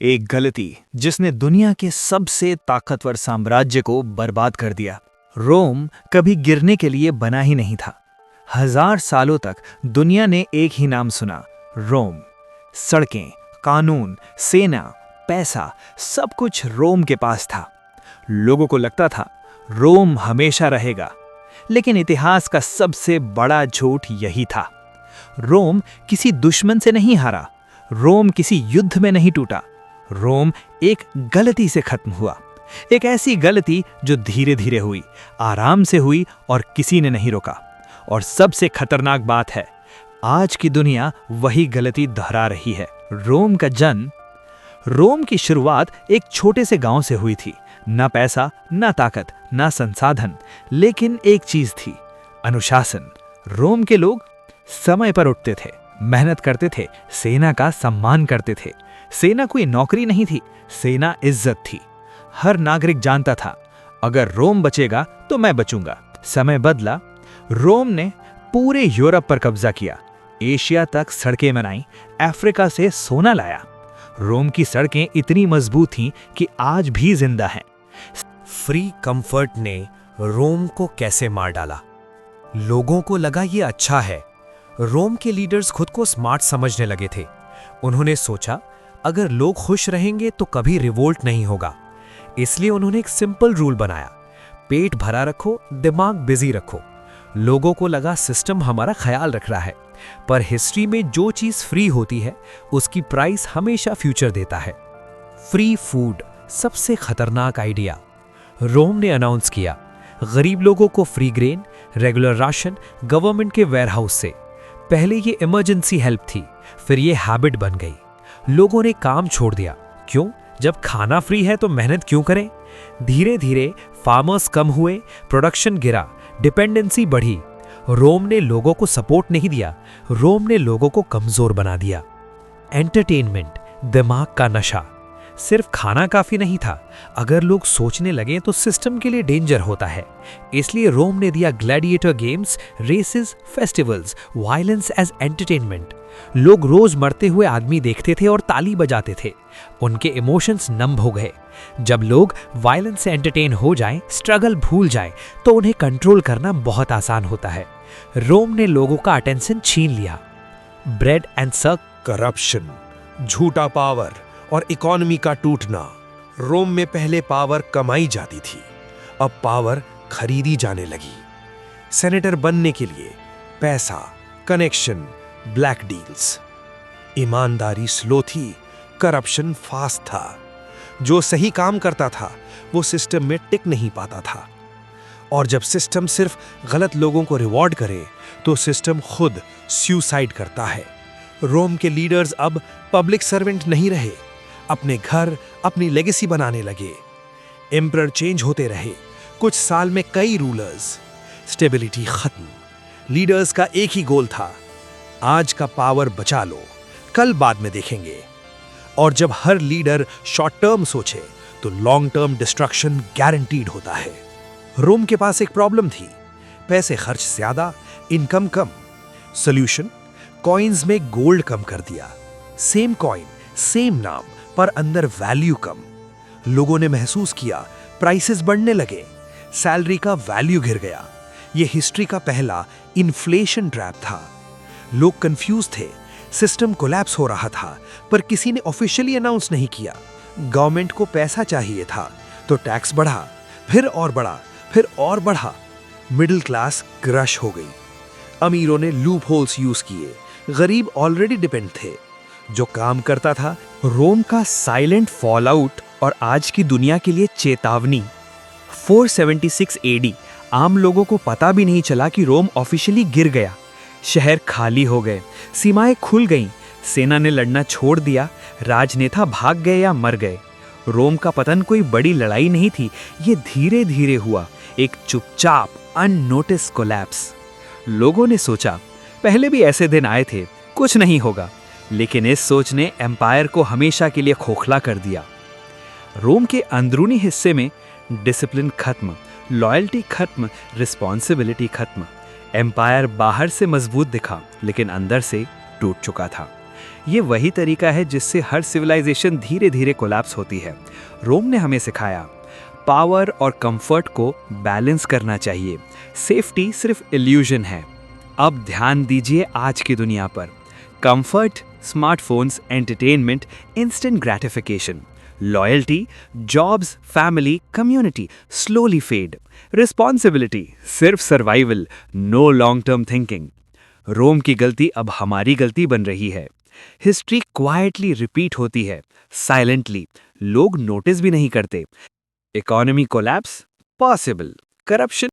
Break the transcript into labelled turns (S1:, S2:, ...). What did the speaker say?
S1: एक गलती जिसने दुनिया के सबसे ताकतवर साम्राज्य को बर्बाद कर दिया। रोम कभी गिरने के लिए बना ही नहीं था। 1000 सालों तक दुनिया ने एक ही नाम सुना, रोम। सड़कें, कानून, सेना, पैसा, सब कुछ रोम के पास था। लोगों को लगता था रोम हमेशा रहेगा, लेकिन इतिहास का सबसे बड़ा झूठ यही था। रोम किसी दुश्मन से नहीं हारा, रोम किसी युद्ध में नहीं टूटा, रोम एक गलती से खत्म हुआ। एक ऐसी गलती जो धीरे धीरे हुई, आराम से हुई और किसी ने नहीं रोका। और सबसे खतरनाक बात है, आज की दुनिया वही गलती दोहरा रही है। रोम की शुरुआत एक छोटे से गांव से हुई थी। ना पैसा, ना ताकत, ना संसाधन, लेकिन एक चीज थी, अनुशासन। रोम के लोग समय पर उठते थे, मेहनत करते थे, सेना का सम्मान करते थे। सेना कोई नौकरी नहीं थी, सेना इज्जत थी। हर नागरिक जानता था, अगर रोम बचेगा तो मैं बचूंगा। समय बदला, रोम ने पूरे यूरोप पर कब्जा किया, एशिया तक सड़कें बनाई, अफ्रीका से सोना लाया। रोम की सड़कें इतनी मजबूत थीं कि आज भी जिंदा हैं।
S2: फ्री कंफर्ट ने रोम को कैसे मार डाला? लोगों को लगा ये अच्छा है। रोम के लीडर्स खुद को स्मार्ट समझने लगे थे। उन्होंने सोचा, अगर लोग खुश रहेंगे तो कभी रिवोल्ट नहीं होगा। इसलिए उन्होंने एक सिंपल रूल बनाया, पेट भरा रखो, दिमाग बिजी रखो। लोगों को लगा सिस्टम हमारा ख्याल रख रहा है, पर हिस्ट्री में जो चीज फ्री होती है उसकी प्राइस हमेशा फ्यूचर देता है। फ्री फूड सबसे खतरनाक आइडिया। रोम ने अनाउंस किया, गरीब लोगों को free grain, regular ration government के वेयरहाउस से। पहले ये इमरजेंसी हेल्प थी, फिर ये हैबिट बन गई। लोगों ने काम छोड़ दिया। क्यों? जब खाना फ्री है तो मेहनत क्यों करें? धीरे धीरे फार्मर्स कम हुए, प्रोडक्शन गिरा, डिपेंडेंसी बढ़ी। रोम ने लोगों को सपोर्ट नहीं दिया, रोम ने लोगों को कमजोर बना दिया। एंटरटेनमेंट, दिमाग का नशा। सिर्फ खाना काफी नहीं था, अगर लोग सोचने लगे तो सिस्टम के लिए डेंजर होता है। इसलिए रोम ने दिया gladiator games, races, festivals, violence as entertainment. लोग रोज मरते हुए आदमी देखते थे और ताली बजाते थे। उनके इमोशंस नंब हो गए। जब लोग वायलेंस से एंटरटेन हो जाएं, स्ट्रगल भूल जाएं, तो उन्हें कंट्रोल करना बहुत आसान होता है। रोम ने लोगों का अटेंशन छीन लिया। ब्रेड एंड सर्क,
S3: करप्शन, झूठा पावर और इकोनॉमी का टूटना। रोम में पहले पावर कमाई जाती थी, अब पावर खरीदी जाने लगी। सेनेटर बनने के लिए पैसा, कनेक्शन, ब्लैक डील्स। ईमानदारी स्लो थी, करप्शन फास्ट था। जो सही काम करता था वो सिस्टम में टिक नहीं पाता था। और जब सिस्टम सिर्फ गलत लोगों को रिवॉर्ड करे तो सिस्टम खुद सुसाइड करता है। रोम के लीडर्स अब पब्लिक सर्वेंट नहीं रहे, अपने घर, अपनी लेगेसी बनाने लगे। एम्परर चेंज होते रहे, कुछ साल में कई रूलर्स। स्टेबिलिटी खत्म। लीडर्स का एक ही गोल था, आज का पावर बचा लो, कल बाद में देखेंगे। और जब हर लीडर शॉर्ट टर्म सोचे तो लॉन्ग टर्म डिस्ट्रक्शन गारंटीड होता है। रोम के पास एक प्रॉब्लम थी, पैसे खर्च ज्यादा, इनकम कम। सॉल्यूशन, कॉइन्स में गोल्ड कम कर दिया। सेम कॉइन, सेम नाम, पर अंदर वैल्यू कम। लोगों ने महसूस किया प्राइसेस बढ़ने लगे, सैलरी का वैल्यू गिर गया। यह हिस्ट्री का पहला इन्फ्लेशन ट्रैप था। लोग कंफ्यूज थे, सिस्टम कोलैप्स हो रहा था, पर किसी ने ऑफिशियली अनाउंस नहीं किया। गवर्नमेंट को पैसा चाहिए था तो टैक्स बढ़ा, फिर और बढ़ा, फिर और बढ़ा। मिडिल क्लास क्रश हो गई। अमीरों ने लूप होल्स यूज किए, गरीब ऑलरेडी डिपेंड थे। जो काम करता था,
S1: रोम का साइलेंट फॉलआउट और आज की दुनिया के लिए चेतावनी। 476 एडी, आम लोगों को पता भी नहीं चला कि रोम ऑफिशियली गिर गया। शहर खाली हो गए, सीमाएं खुल गईं, सेना ने लड़ना छोड़ दिया, राजनेता भाग गए या मर गए। रोम का पतन कोई बड़ी लड़ाई नहीं थी, ये धीरे धीरे हुआ, एक चुपचाप अननोटिस कोलैप्स। लोगों ने सोचा, पहले भी ऐसे दिन आए थे, कुछ नहीं होगा, लेकिन इस सोच ने एम्पायर को हमेशा के लिए खोखला कर दिया। रोम के अंदरूनी हिस्से में डिसिप्लिन खत्म, लॉयल्टी खत्म, रिस्पॉन्सिबिलिटी खत्म। एम्पायर बाहर से मजबूत दिखा, लेकिन अंदर से टूट चुका था। ये वही तरीका है जिससे हर सिविलाइजेशन धीरे धीरे कोलैप्स होती है। रोम ने हमें सिखाया पावर और कंफर्ट को बैलेंस करना चाहिए। सेफ्टी सिर्फ इल्यूजन है। अब ध्यान दीजिए आज की दुनिया पर। Comfort, smartphones, entertainment, instant gratification, loyalty, jobs, family, community slowly fade. Responsibility सिर्फ survival, no long term thinking. Rome की गलती अब हमारी गलती बन रही है। हिस्ट्री क्वाइटली रिपीट होती है, साइलेंटली, लोग नोटिस भी नहीं करते। Economy collapse possible, corruption